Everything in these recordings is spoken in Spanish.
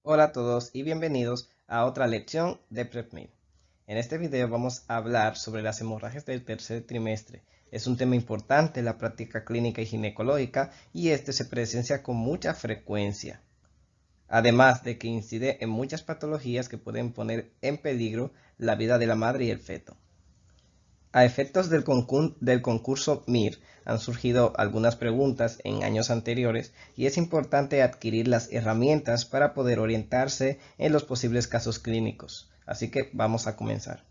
Hola a todos y bienvenidos a otra lección de PrepMed. En este video vamos a hablar sobre las hemorragias del tercer trimestre. Es un tema importante en la práctica clínica y ginecológica y este se presencia con mucha frecuencia. Además de que incide en muchas patologías que pueden poner en peligro la vida de la madre y el feto. A efectos del concurso MIR han surgido algunas preguntas en años anteriores y es importante adquirir las herramientas para poder orientarse en los posibles casos clínicos. Así que vamos a comenzar.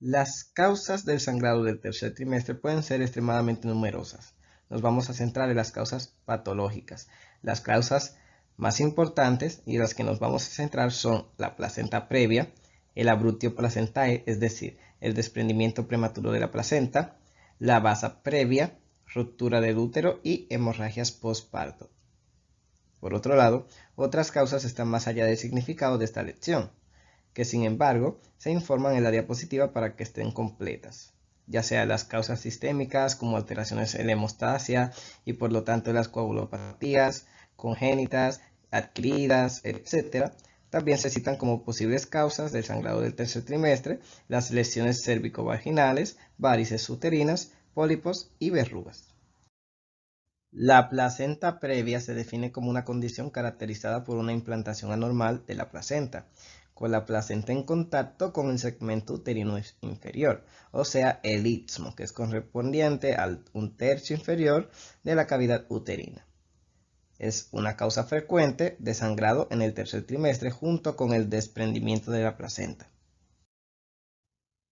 Las causas del sangrado del tercer trimestre pueden ser extremadamente numerosas. Nos vamos a centrar en las causas patológicas. Las causas más importantes y las que nos vamos a centrar son la placenta previa, el abruptio placentae, es decir, el desprendimiento prematuro de la placenta, la basa previa, ruptura del útero y hemorragias postparto. Por otro lado, otras causas están más allá del significado de esta lección, que sin embargo se informan en la diapositiva para que estén completas, ya sea las causas sistémicas como alteraciones en la hemostasia y por lo tanto las coagulopatías congénitas, adquiridas, etc. También se citan como posibles causas del sangrado del tercer trimestre las lesiones cérvico-vaginales, varices uterinas, pólipos y verrugas. La placenta previa se define como una condición caracterizada por una implantación anormal de la placenta, con la placenta en contacto con el segmento uterino inferior, o sea, el istmo, que es correspondiente al 1/3 inferior de la cavidad uterina. Es una causa frecuente de sangrado en el tercer trimestre junto con el desprendimiento de la placenta.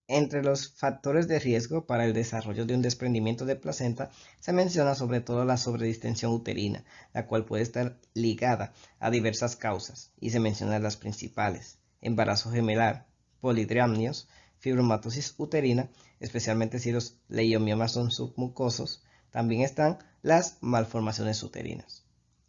Entre los factores de riesgo para el desarrollo de un desprendimiento de placenta se menciona sobre todo la sobredistensión uterina, la cual puede estar ligada a diversas causas, y se mencionan las principales: embarazo gemelar, polidriamnios, fibromatosis uterina, especialmente si los leiomiomas son submucosos. También están las malformaciones uterinas.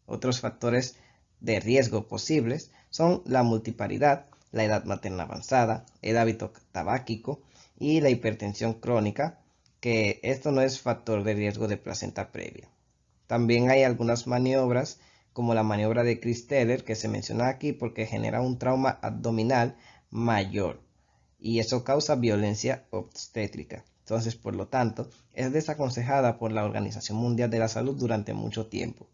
Otros factores de riesgo posibles son la multiparidad, la edad materna avanzada, el hábito tabáquico y la hipertensión crónica, que esto no es factor de riesgo de placenta previa. También hay algunas maniobras, como la maniobra de Christeller, que se menciona aquí porque genera un trauma abdominal mayor y eso causa violencia obstétrica. Entonces, por lo tanto, es desaconsejada por la Organización Mundial de la Salud durante mucho tiempo.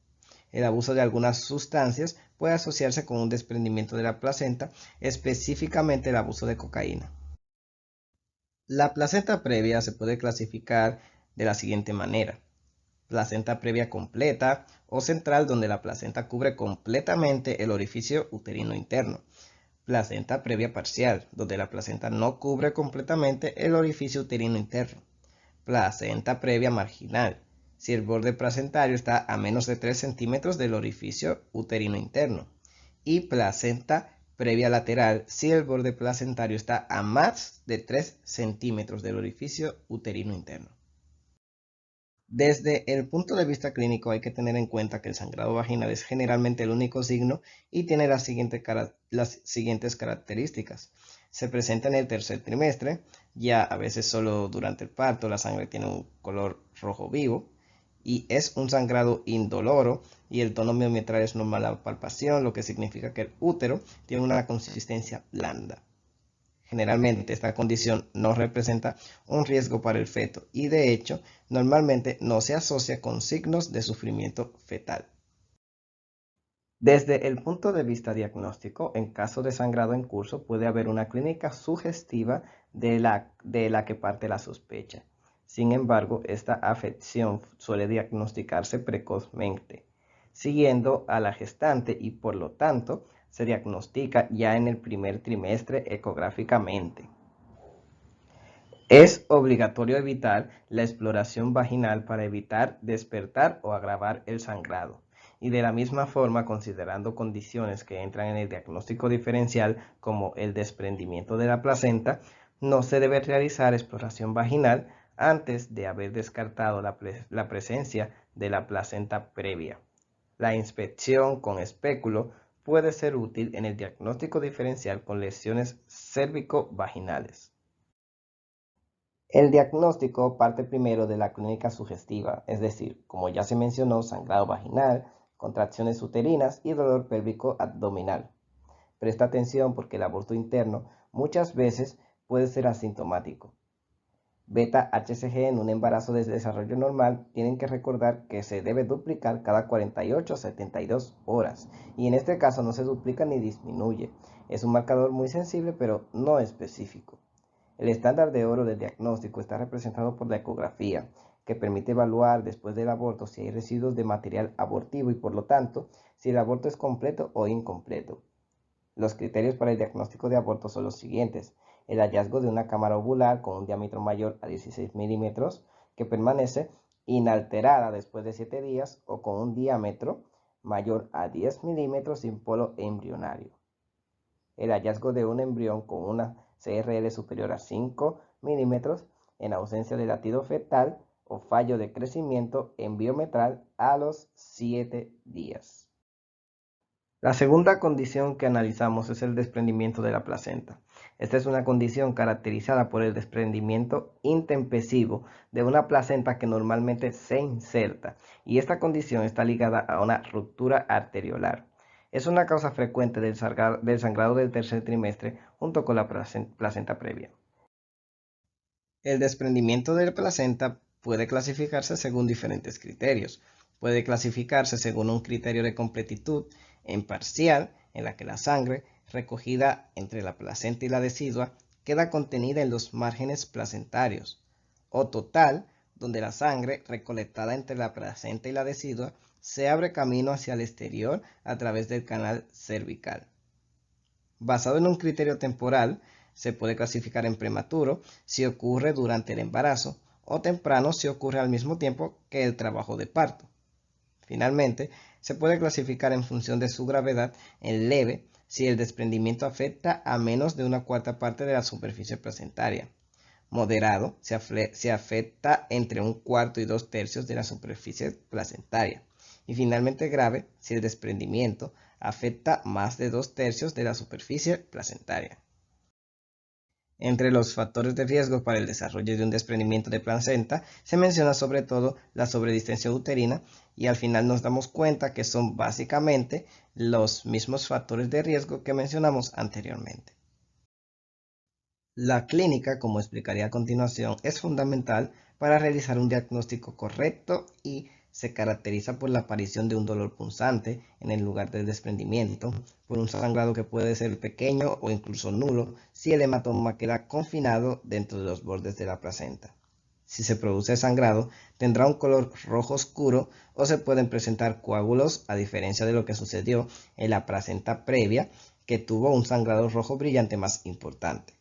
El abuso de algunas sustancias puede asociarse con un desprendimiento de la placenta, específicamente el abuso de cocaína. La placenta previa se puede clasificar de la siguiente manera: placenta previa completa o central, donde la placenta cubre completamente el orificio uterino interno; placenta previa parcial, donde la placenta no cubre completamente el orificio uterino interno; placenta previa marginal, si el borde placentario está a menos de 3 centímetros del orificio uterino interno; y placenta previa lateral, si el borde placentario está a más de 3 centímetros del orificio uterino interno. Desde el punto de vista clínico hay que tener en cuenta que el sangrado vaginal es generalmente el único signo y tiene las siguientes características. Se presenta en el tercer trimestre, ya a veces solo durante el parto la sangre tiene un color rojo vivo y es un sangrado indoloro y el tono miometral es normal a palpación, lo que significa que el útero tiene una consistencia blanda. Generalmente esta condición no representa un riesgo para el feto y de hecho normalmente no se asocia con signos de sufrimiento fetal. Desde el punto de vista diagnóstico, en caso de sangrado en curso puede haber una clínica sugestiva de la que parte la sospecha. Sin embargo, esta afección suele diagnosticarse precozmente, siguiendo a la gestante, y por lo tanto se diagnostica ya en el primer trimestre ecográficamente. Es obligatorio evitar la exploración vaginal para evitar despertar o agravar el sangrado. Y de la misma forma, considerando condiciones que entran en el diagnóstico diferencial como el desprendimiento de la placenta, no se debe realizar exploración vaginal antes de haber descartado la presencia de la placenta previa. La inspección con espéculo puede ser útil en el diagnóstico diferencial con lesiones cérvico-vaginales. El diagnóstico parte primero de la clínica sugestiva, es decir, como ya se mencionó, sangrado vaginal, contracciones uterinas y dolor pélvico abdominal. Presta atención porque el aborto interno muchas veces puede ser asintomático. Beta-HCG en un embarazo de desarrollo normal tienen que recordar que se debe duplicar cada 48 a 72 horas y en este caso no se duplica ni disminuye. Es un marcador muy sensible pero no específico. El estándar de oro del diagnóstico está representado por la ecografía, que permite evaluar después del aborto si hay residuos de material abortivo y por lo tanto si el aborto es completo o incompleto. Los criterios para el diagnóstico de aborto son los siguientes: el hallazgo de una cámara ovular con un diámetro mayor a 16 milímetros que permanece inalterada después de 7 días o con un diámetro mayor a 10 milímetros sin polo embrionario. El hallazgo de un embrión con una CRL superior a 5 milímetros en ausencia de latido fetal o fallo de crecimiento embiometral a los 7 días. La segunda condición que analizamos es el desprendimiento de la placenta. Esta es una condición caracterizada por el desprendimiento intempestivo de una placenta que normalmente se inserta, y esta condición está ligada a una ruptura arteriolar. Es una causa frecuente del sangrado del tercer trimestre junto con la placenta previa. El desprendimiento de la placenta puede clasificarse según diferentes criterios. Puede clasificarse según un criterio de completitud en parcial, en la que la sangre recogida entre la placenta y la decidua queda contenida en los márgenes placentarios, o total, donde la sangre recolectada entre la placenta y la decidua se abre camino hacia el exterior a través del canal cervical. Basado en un criterio temporal, se puede clasificar en prematuro si ocurre durante el embarazo o temprano si ocurre al mismo tiempo que el trabajo de parto. Finalmente, se puede clasificar en función de su gravedad en leve si el desprendimiento afecta a menos de una cuarta parte de la superficie placentaria. Moderado si afecta entre un cuarto y 2/3 de la superficie placentaria. Y finalmente grave si el desprendimiento afecta más de 2/3 de la superficie placentaria. Entre los factores de riesgo para el desarrollo de un desprendimiento de placenta se menciona sobre todo la sobredistensión uterina y al final nos damos cuenta que son básicamente los mismos factores de riesgo que mencionamos anteriormente. La clínica, como explicaré a continuación, es fundamental para realizar un diagnóstico correcto y se caracteriza por la aparición de un dolor punzante en el lugar del desprendimiento, por un sangrado que puede ser pequeño o incluso nulo si el hematoma queda confinado dentro de los bordes de la placenta. Si se produce sangrado, tendrá un color rojo oscuro o se pueden presentar coágulos, a diferencia de lo que sucedió en la placenta previa, que tuvo un sangrado rojo brillante más importante.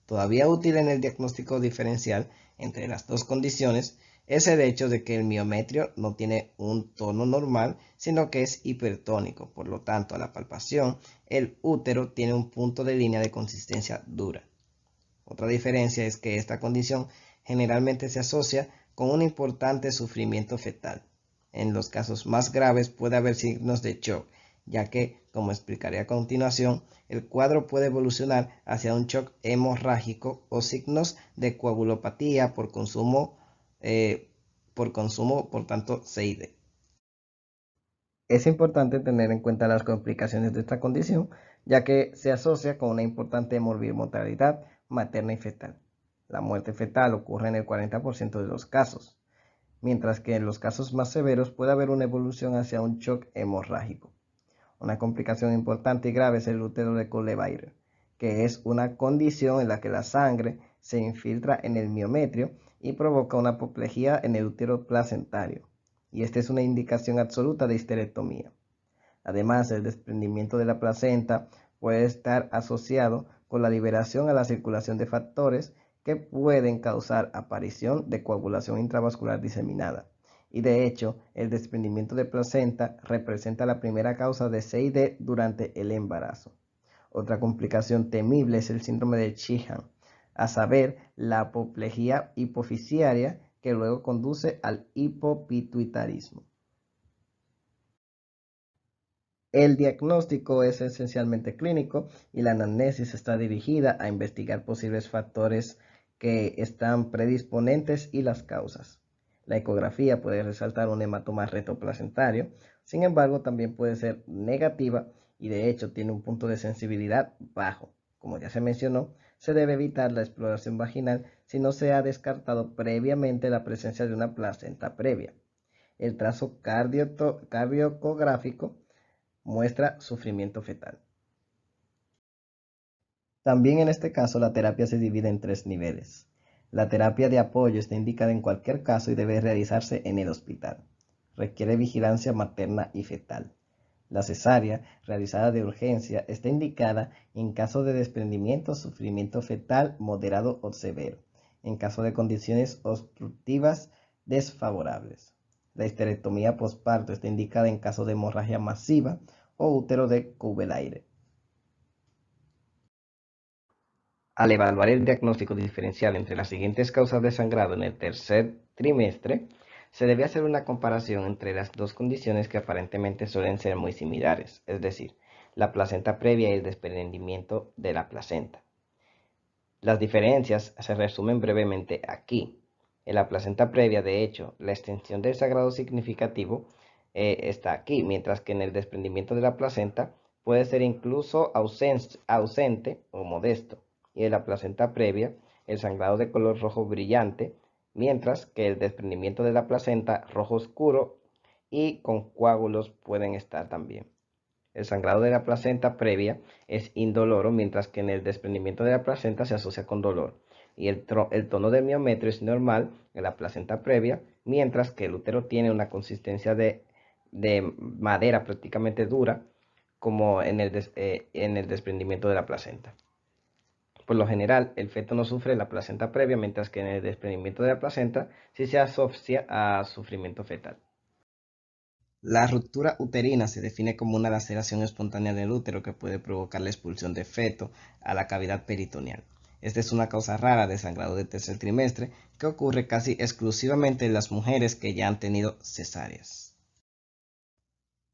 Todavía útil en el diagnóstico diferencial entre las dos condiciones es el hecho de que el miometrio no tiene un tono normal, sino que es hipertónico. Por lo tanto, a la palpación, el útero tiene un punto de línea de consistencia dura. Otra diferencia es que esta condición generalmente se asocia con un importante sufrimiento fetal. En los casos más graves puede haber signos de shock, ya que, como explicaré a continuación, el cuadro puede evolucionar hacia un shock hemorrágico o signos de coagulopatía por consumo, por tanto, CID. Es importante tener en cuenta las complicaciones de esta condición, ya que se asocia con una importante mortalidad materna y fetal. La muerte fetal ocurre en el 40% de los casos, mientras que en los casos más severos puede haber una evolución hacia un shock hemorrágico. Una complicación importante y grave es el útero de Colles-Baire, que es una condición en la que la sangre se infiltra en el miometrio y provoca una apoplejía en el útero placentario, y esta es una indicación absoluta de histerectomía. Además, el desprendimiento de la placenta puede estar asociado con la liberación a la circulación de factores que pueden causar aparición de coagulación intravascular diseminada. Y de hecho, el desprendimiento de placenta representa la primera causa de CID durante el embarazo. Otra complicación temible es el síndrome de Sheehan, a saber, la apoplejía hipofisiaria que luego conduce al hipopituitarismo. El diagnóstico es esencialmente clínico y la anamnesis está dirigida a investigar posibles factores que están predisponentes y las causas. La ecografía puede resaltar un hematoma retroplacentario, sin embargo también puede ser negativa y de hecho tiene un punto de sensibilidad bajo. Como ya se mencionó, se debe evitar la exploración vaginal si no se ha descartado previamente la presencia de una placenta previa. El trazo cardiocográfico muestra sufrimiento fetal. También en este caso la terapia se divide en 3 niveles. La terapia de apoyo está indicada en cualquier caso y debe realizarse en el hospital. Requiere vigilancia materna y fetal. La cesárea, realizada de urgencia, está indicada en caso de desprendimiento o sufrimiento fetal moderado o severo, en caso de condiciones obstructivas desfavorables. La histerectomía postparto está indicada en caso de hemorragia masiva o útero de Kubel-Aire. Al evaluar el diagnóstico diferencial entre las siguientes causas de sangrado en el tercer trimestre, se debe hacer una comparación entre las dos condiciones que aparentemente suelen ser muy similares, es decir, la placenta previa y el desprendimiento de la placenta. Las diferencias se resumen brevemente aquí. En la placenta previa, de hecho, la extensión del sangrado significativo está aquí, mientras que en el desprendimiento de la placenta puede ser incluso ausente o modesto. Y en la placenta previa, el sangrado de color rojo brillante, mientras que el desprendimiento de la placenta rojo oscuro y con coágulos pueden estar también. El sangrado de la placenta previa es indoloro, mientras que en el desprendimiento de la placenta se asocia con dolor. Y el tono del miometrio es normal en la placenta previa, mientras que el útero tiene una consistencia de madera prácticamente dura, como en el desprendimiento de la placenta. Por lo general, el feto no sufre la placenta previa, mientras que en el desprendimiento de la placenta sí se asocia a sufrimiento fetal. La ruptura uterina se define como una laceración espontánea del útero que puede provocar la expulsión de feto a la cavidad peritoneal. Esta es una causa rara de sangrado de tercer trimestre que ocurre casi exclusivamente en las mujeres que ya han tenido cesáreas.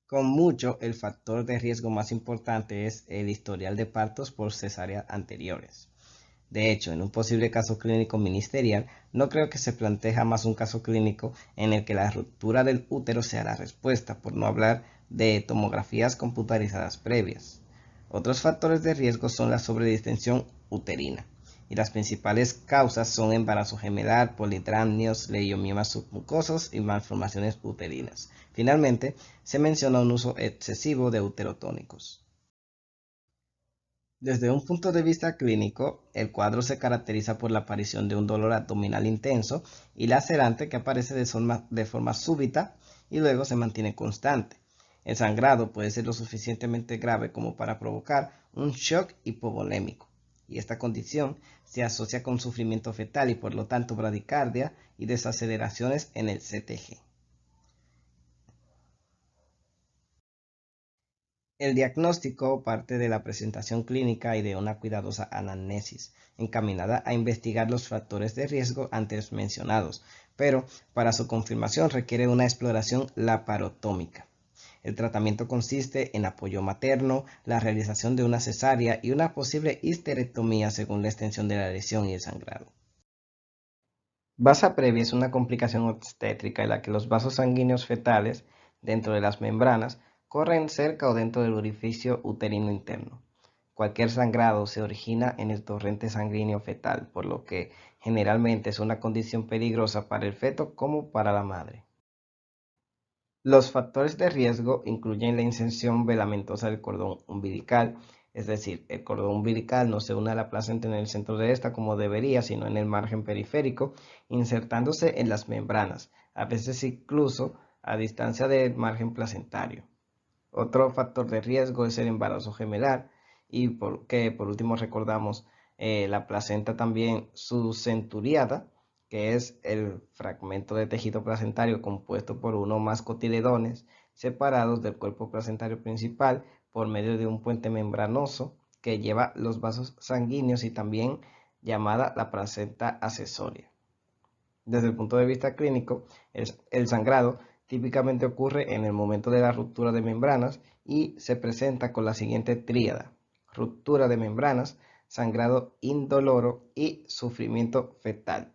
Con mucho, el factor de riesgo más importante es el historial de partos por cesáreas anteriores. De hecho, en un posible caso clínico ministerial, no creo que se plantee jamás un caso clínico en el que la ruptura del útero sea la respuesta, por no hablar de tomografías computarizadas previas. Otros factores de riesgo son la sobredistensión uterina, y las principales causas son embarazo gemelar, polidramnios, leiomiomas submucosos y malformaciones uterinas. Finalmente, se menciona un uso excesivo de uterotónicos. Desde un punto de vista clínico, el cuadro se caracteriza por la aparición de un dolor abdominal intenso y lacerante que aparece de forma súbita y luego se mantiene constante. El sangrado puede ser lo suficientemente grave como para provocar un shock hipovolémico, y esta condición se asocia con sufrimiento fetal y por lo tanto bradicardia y desaceleraciones en el CTG. El diagnóstico parte de la presentación clínica y de una cuidadosa anamnesis, encaminada a investigar los factores de riesgo antes mencionados, pero para su confirmación requiere una exploración laparotómica. El tratamiento consiste en apoyo materno, la realización de una cesárea y una posible histerectomía según la extensión de la lesión y el sangrado. Vasa previa es una complicación obstétrica en la que los vasos sanguíneos fetales, dentro de las membranas, corren cerca o dentro del orificio uterino interno. Cualquier sangrado se origina en el torrente sanguíneo fetal, por lo que generalmente es una condición peligrosa para el feto como para la madre. Los factores de riesgo incluyen la inserción velamentosa del cordón umbilical, es decir, el cordón umbilical no se une a la placenta en el centro de esta como debería, sino en el margen periférico, insertándose en las membranas, a veces incluso a distancia del margen placentario. Otro factor de riesgo es el embarazo gemelar y por último recordamos la placenta también subcenturiada, que es el fragmento de tejido placentario compuesto por uno o más cotiledones separados del cuerpo placentario principal por medio de un puente membranoso que lleva los vasos sanguíneos y también llamada la placenta accesoria. Desde el punto de vista clínico, el sangrado típicamente ocurre en el momento de la ruptura de membranas y se presenta con la siguiente tríada: ruptura de membranas, sangrado indoloro y sufrimiento fetal.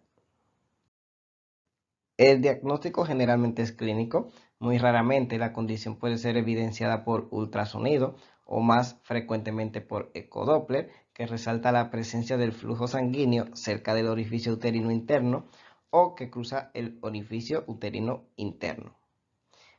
El diagnóstico generalmente es clínico. Muy raramente la condición puede ser evidenciada por ultrasonido o más frecuentemente por ecodoppler, que resalta la presencia del flujo sanguíneo cerca del orificio uterino interno o que cruza el orificio uterino interno.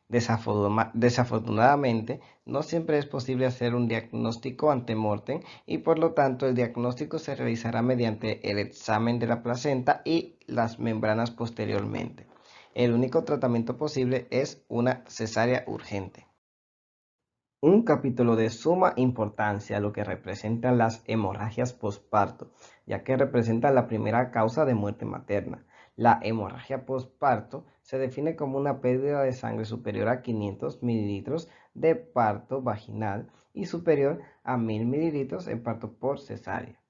Desafortunadamente, no siempre es posible hacer un diagnóstico ante-mortem y por lo tanto el diagnóstico se realizará mediante el examen de la placenta y las membranas posteriormente. El único tratamiento posible es una cesárea urgente. Un capítulo de suma importancia lo que representan las hemorragias posparto, ya que representan la primera causa de muerte materna. La hemorragia posparto se define como una pérdida de sangre superior a 500 mililitros de parto vaginal y superior a 1000 mililitros en parto por cesárea.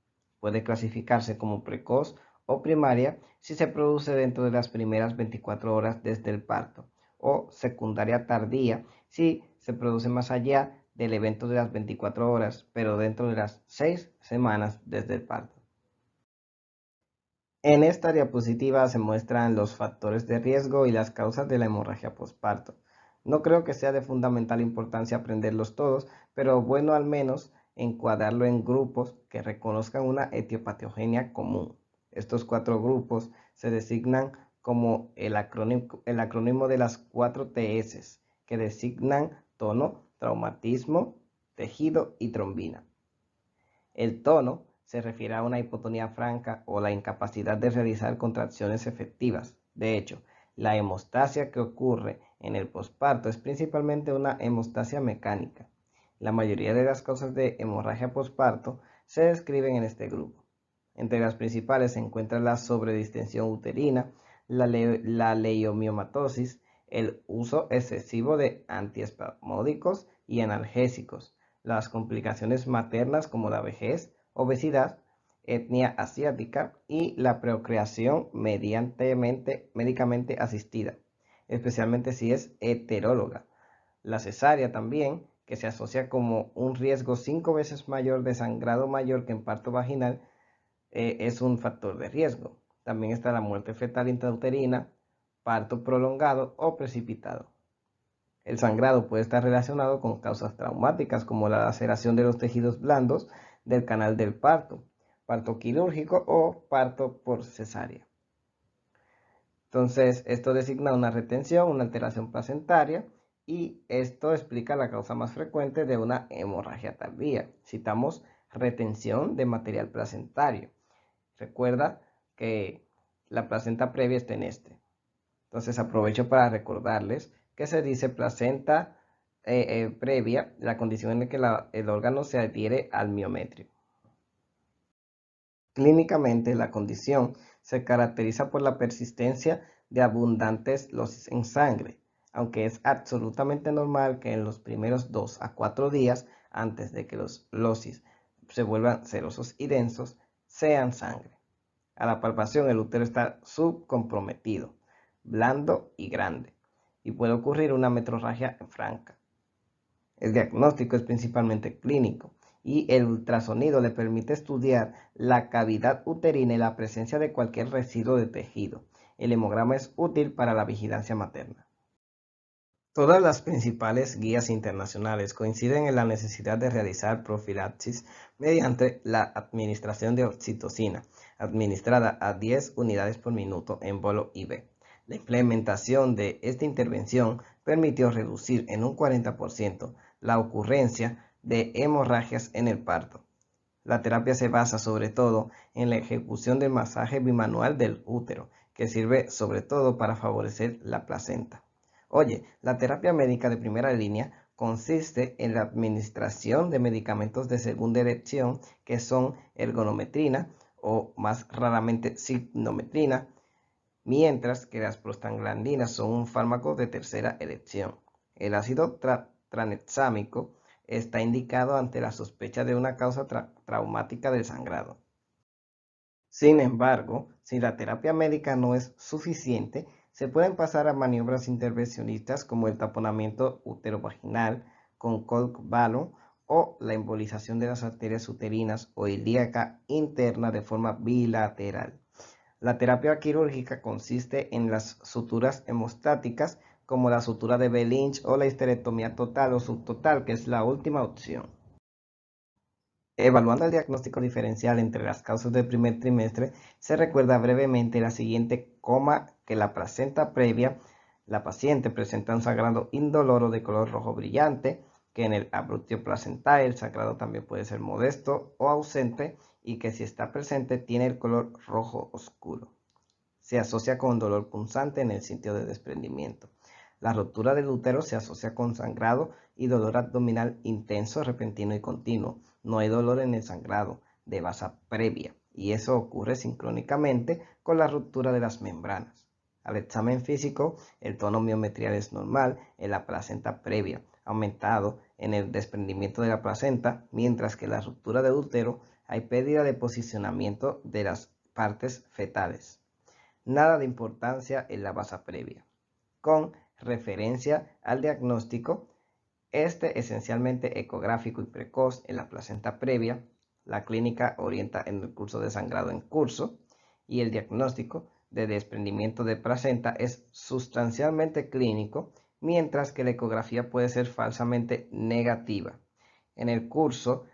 Puede clasificarse como precoz o primaria si se produce dentro de las primeras 24 horas desde el parto, o secundaria tardía si se produce más allá del evento de las 24 horas, pero dentro de las 6 semanas desde el parto. En esta diapositiva se muestran los factores de riesgo y las causas de la hemorragia posparto. No creo que sea de fundamental importancia aprenderlos todos, pero bueno al menos encuadrarlo en grupos que reconozcan una etiopatogenia común. Estos 4 grupos se designan como el acrónimo de las 4 TS, que designan tono, traumatismo, tejido y trombina. El tono se refiere a una hipotonía franca o la incapacidad de realizar contracciones efectivas. De hecho, la hemostasia que ocurre en el posparto es principalmente una hemostasia mecánica. La mayoría de las causas de hemorragia posparto se describen en este grupo. Entre las principales se encuentran la sobredistensión uterina, la leiomiomatosis, el uso excesivo de antiespasmódicos y analgésicos, las complicaciones maternas como la vejez, obesidad, etnia asiática y la procreación médicamente asistida, especialmente si es heteróloga. La cesárea también, que se asocia como un riesgo 5 veces mayor de sangrado mayor que en parto vaginal, es un factor de riesgo. También está la muerte fetal intrauterina, parto prolongado o precipitado. El sangrado puede estar relacionado con causas traumáticas como la laceración de los tejidos blandos del canal del parto, parto quirúrgico o parto por cesárea. Entonces, esto designa una retención, una alteración placentaria y esto explica la causa más frecuente de una hemorragia tardía. Citamos retención de material placentario. Recuerda que la placenta previa está en este. Entonces aprovecho para recordarles que se dice placenta previa, la condición en la que el órgano se adhiere al miometrio. Clínicamente, la condición se caracteriza por la persistencia de abundantes losis en sangre, aunque es absolutamente normal que en los primeros 2 a 4 días, antes de que los losis se vuelvan serosos y densos, sean sangre. A la palpación, el útero está subcomprometido, blando y grande, y puede ocurrir una metrorragia franca. El diagnóstico es principalmente clínico y el ultrasonido le permite estudiar la cavidad uterina y la presencia de cualquier residuo de tejido. El hemograma es útil para la vigilancia materna. Todas las principales guías internacionales coinciden en la necesidad de realizar profilaxis mediante la administración de oxitocina, administrada a 10 unidades por minuto en bolo IV. La implementación de esta intervención permitió reducir en un 40% la ocurrencia de hemorragias en el parto. La terapia se basa sobre todo en la ejecución del masaje bimanual del útero, que sirve sobre todo para favorecer la placenta. Oye, la terapia médica de primera línea consiste en la administración de medicamentos de segunda elección que son ergonometrina o más raramente signometrina, mientras que las prostaglandinas son un fármaco de tercera elección. El ácido tranexámico está indicado ante la sospecha de una causa traumática del sangrado. Sin embargo, si la terapia médica no es suficiente, se pueden pasar a maniobras intervencionistas como el taponamiento uterovaginal con Colk balloon o la embolización de las arterias uterinas o ilíaca interna de forma bilateral. La terapia quirúrgica consiste en las suturas hemostáticas, como la sutura de Behçet o la histerectomía total o subtotal, que es la última opción. Evaluando el diagnóstico diferencial entre las causas del primer trimestre, se recuerda brevemente la siguiente coma que la placenta previa, la paciente presenta un sangrado indoloro de color rojo brillante, que en el abruptio placental el sangrado también puede ser modesto o ausente y que si está presente tiene el color rojo oscuro. Se asocia con dolor punzante en el sitio de desprendimiento. La rotura del útero se asocia con sangrado y dolor abdominal intenso, repentino y continuo. No hay dolor en el sangrado de basa previa y eso ocurre sincrónicamente con la ruptura de las membranas. Al examen físico, el tono miometrial es normal en la placenta previa, aumentado en el desprendimiento de la placenta, mientras que en la ruptura del útero hay pérdida de posicionamiento de las partes fetales. Nada de importancia en la basa previa. Con referencia al diagnóstico, esencialmente ecográfico y precoz en la placenta previa, la clínica orienta en el curso de sangrado en curso y el diagnóstico de desprendimiento de placenta es sustancialmente clínico, mientras que la ecografía puede ser falsamente negativa. En el curso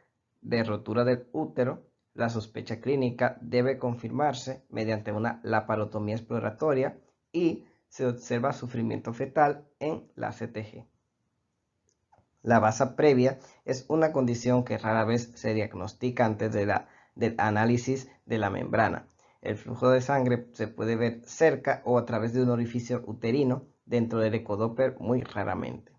de rotura del útero, la sospecha clínica debe confirmarse mediante una laparotomía exploratoria y se observa sufrimiento fetal en la CTG. La basa previa es una condición que rara vez se diagnostica antes del análisis de la membrana. El flujo de sangre se puede ver cerca o a través de un orificio uterino dentro del ecodoppler muy raramente.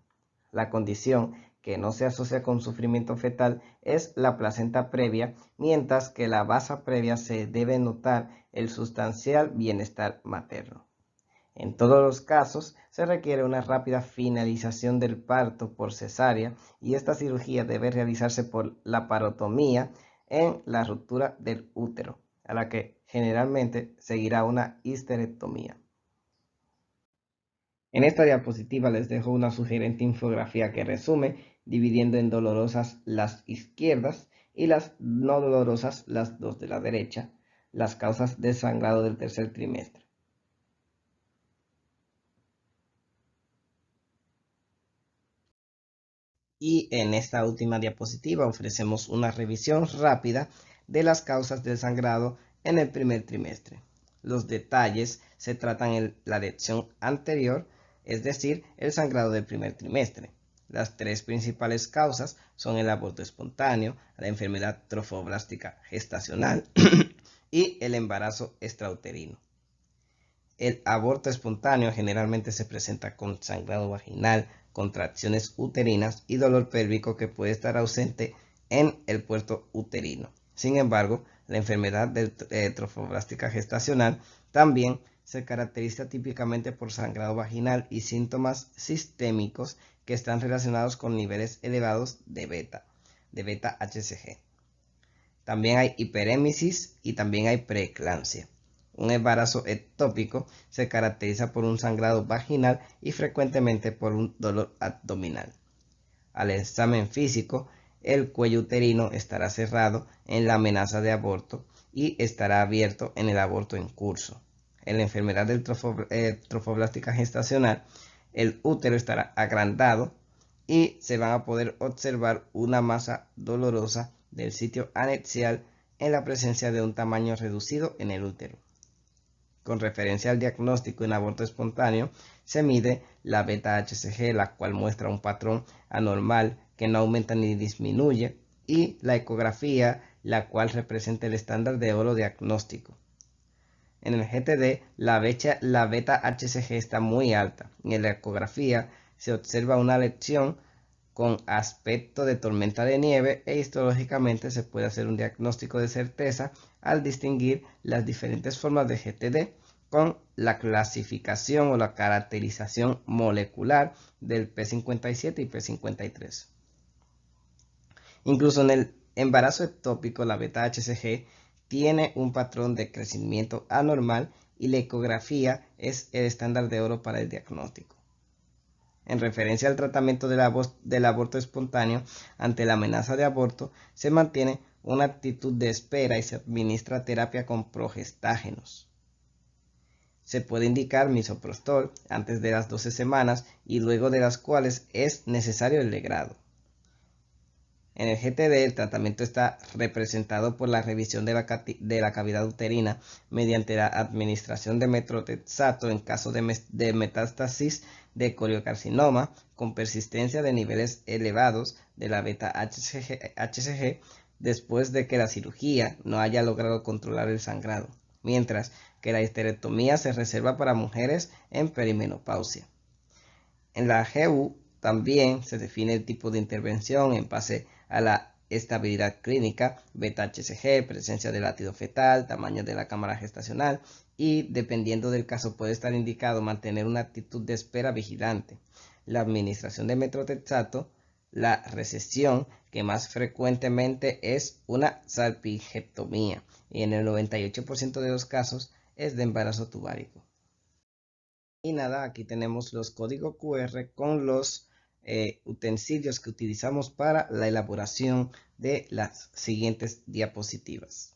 La condición que no se asocia con sufrimiento fetal es la placenta previa, mientras que la basa previa se debe notar el sustancial bienestar materno. En todos los casos, se requiere una rápida finalización del parto por cesárea y esta cirugía debe realizarse por laparotomía en la ruptura del útero, a la que generalmente seguirá una histerectomía. En esta diapositiva les dejo una sugerente infografía que resume, dividiendo en dolorosas las izquierdas y las no dolorosas las dos de la derecha, las causas de sangrado del tercer trimestre. Y en esta última diapositiva ofrecemos una revisión rápida de las causas del sangrado en el primer trimestre. Los detalles se tratan en la lección anterior, es decir, el sangrado del primer trimestre. Las tres principales causas son el aborto espontáneo, la enfermedad trofoblástica gestacional y el embarazo extrauterino. El aborto espontáneo generalmente se presenta con sangrado vaginal, contracciones uterinas y dolor pélvico que puede estar ausente en el puerto uterino. Sin embargo, la enfermedad trofoblástica gestacional también se caracteriza típicamente por sangrado vaginal y síntomas sistémicos que están relacionados con niveles elevados de beta-HCG. También hay hiperémesis y también hay preeclampsia. Un embarazo ectópico se caracteriza por un sangrado vaginal y frecuentemente por un dolor abdominal. Al examen físico, el cuello uterino estará cerrado en la amenaza de aborto y estará abierto en el aborto en curso. En la enfermedad del trofoblástica gestacional, el útero estará agrandado y se van a poder observar una masa dolorosa del sitio anexial en la presencia de un tamaño reducido en el útero. Con referencia al diagnóstico en aborto espontáneo, se mide la beta-HCG, la cual muestra un patrón anormal que no aumenta ni disminuye, y la ecografía, la cual representa el estándar de oro diagnóstico. En el GTD, la beta-HCG está muy alta. En la ecografía se observa una lesión con aspecto de tormenta de nieve e histológicamente se puede hacer un diagnóstico de certeza al distinguir las diferentes formas de GTD con la clasificación o la caracterización molecular del P57 y P53. Incluso en el embarazo ectópico, la beta-HCG tiene un patrón de crecimiento anormal y la ecografía es el estándar de oro para el diagnóstico. En referencia al tratamiento del aborto espontáneo, ante la amenaza de aborto, se mantiene una actitud de espera y se administra terapia con progestágenos. Se puede indicar misoprostol antes de las 12 semanas y luego de las cuales es necesario el legrado. En el GTD el tratamiento está representado por la revisión de la cavidad uterina mediante la administración de metrotexato en caso de metástasis de coriocarcinoma con persistencia de niveles elevados de la beta-HCG después de que la cirugía no haya logrado controlar el sangrado, mientras que la histerectomía se reserva para mujeres en perimenopausia. En la GU también se define el tipo de intervención en base a la estabilidad clínica, beta-HCG, presencia de latido fetal, tamaño de la cámara gestacional y, dependiendo del caso, puede estar indicado mantener una actitud de espera vigilante. La administración de metrotexato, la recesión, que más frecuentemente es una salpingectomía y en el 98% de los casos es de embarazo tubárico. Y nada, aquí tenemos los códigos QR con los utensilios que utilizamos para la elaboración de las siguientes diapositivas.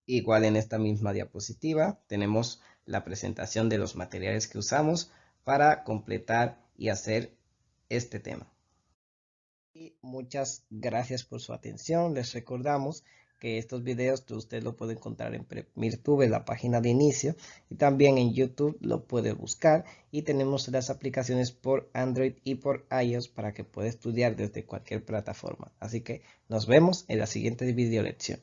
Igual en esta misma diapositiva tenemos la presentación de los materiales que usamos para completar y hacer este tema. Y muchas gracias por su atención. Les recordamos que estos videos usted lo puede encontrar en PrepMirTube, la página de inicio, y también en YouTube lo puede buscar, y tenemos las aplicaciones por Android y por iOS para que pueda estudiar desde cualquier plataforma. Así que nos vemos en la siguiente video lección.